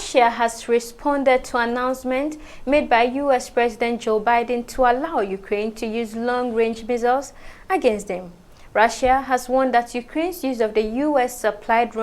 Russia has responded to announcement made by U.S. President Joe Biden to allow Ukraine to use long-range missiles against them. Russia has warned that Ukraine's use of the U.S.-supplied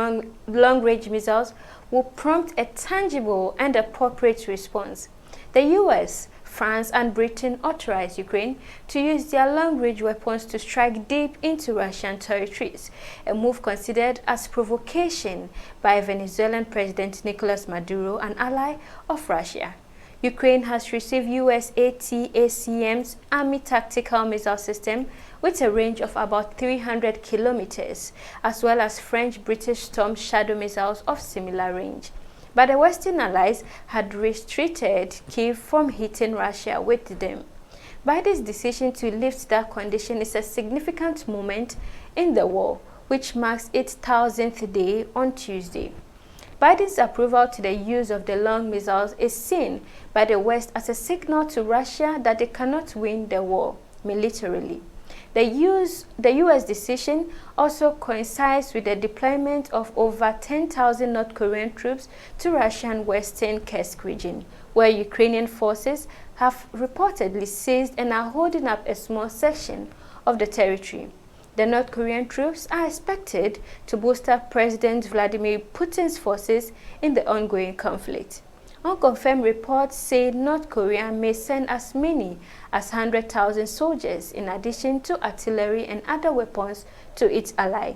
long-range missiles will prompt a tangible and appropriate response. The U.S., France and Britain authorized Ukraine to use their long-range weapons to strike deep into Russian territories, a move considered as provocation by Venezuelan President Nicolas Maduro, an ally of Russia. Ukraine has received US ATACMS Army Tactical Missile System with a range of about 300 kilometers, as well as French-British Storm Shadow missiles of similar range. But the Western allies had restricted Kyiv from hitting Russia with them. Biden's decision to lift that condition is a significant moment in the war, which marks its 1,000th day on Tuesday. Biden's approval to the use of the long missiles is seen by the West as a signal to Russia that they cannot win the war militarily. The U.S. decision also coincides with the deployment of over 10,000 North Korean troops to Russian western Kursk region, where Ukrainian forces have reportedly seized and are holding up a small section of the territory. The North Korean troops are expected to bolster President Vladimir Putin's forces in the ongoing conflict. Unconfirmed reports say North Korea may send as many as 100,000 soldiers in addition to artillery and other weapons to its ally.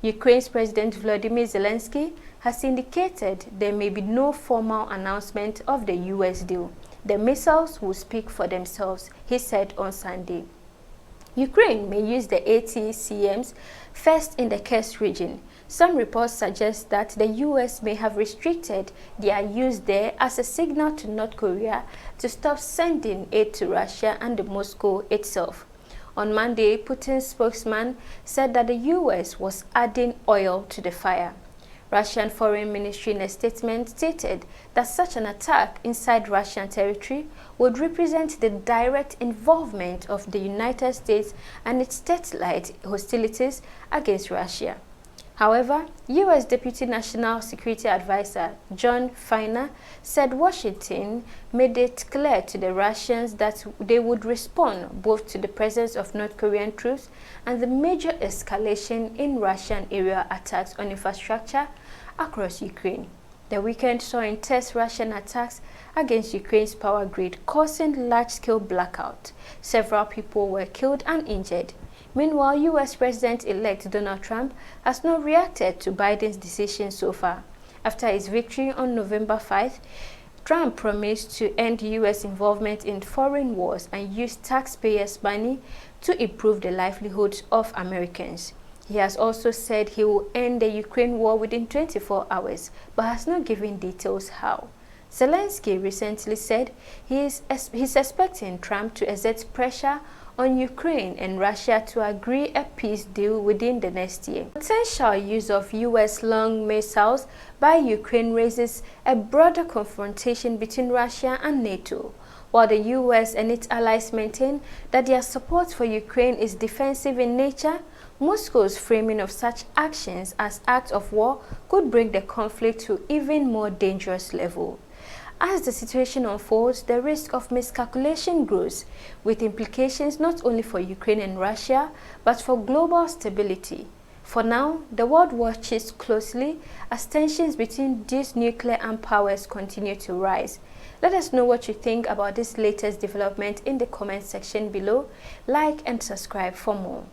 Ukraine's President Volodymyr Zelensky has indicated there may be no formal announcement of the U.S. deal. The missiles will speak for themselves, he said on Sunday. Ukraine may use the ATACMS first in the Kursk region. Some reports suggest that the U.S. may have restricted their use there as a signal to North Korea to stop sending aid to Russia and Moscow itself. On Monday, Putin's spokesman said that the U.S. was adding oil to the fire. Russian Foreign Ministry in a statement stated that such an attack inside Russian territory would represent the direct involvement of the United States and its satellite hostilities against Russia. However, U.S. Deputy National Security Advisor John Feiner said Washington made it clear to the Russians that they would respond both to the presence of North Korean troops and the major escalation in Russian area attacks on infrastructure across Ukraine. The weekend saw intense Russian attacks against Ukraine's power grid, causing large-scale blackout. Several people were killed and injured. Meanwhile, U.S. President-elect Donald Trump has not reacted to Biden's decision so far. After his victory on November 5, Trump promised to end U.S. involvement in foreign wars and use taxpayers' money to improve the livelihoods of Americans. He has also said he will end the Ukraine war within 24 hours, but has not given details how. Zelensky recently said he's expecting Trump to exert pressure on Ukraine and Russia to agree a peace deal within the next year. Potential use of U.S. long missiles by Ukraine raises a broader confrontation between Russia and NATO. While the U.S. and its allies maintain that their support for Ukraine is defensive in nature, Moscow's framing of such actions as acts of war could bring the conflict to even more dangerous level. As the situation unfolds, the risk of miscalculation grows, with implications not only for Ukraine and Russia, but for global stability. For now, the world watches closely as tensions between these nuclear-armed powers continue to rise. Let us know what you think about this latest development in the comment section below. Like and subscribe for more.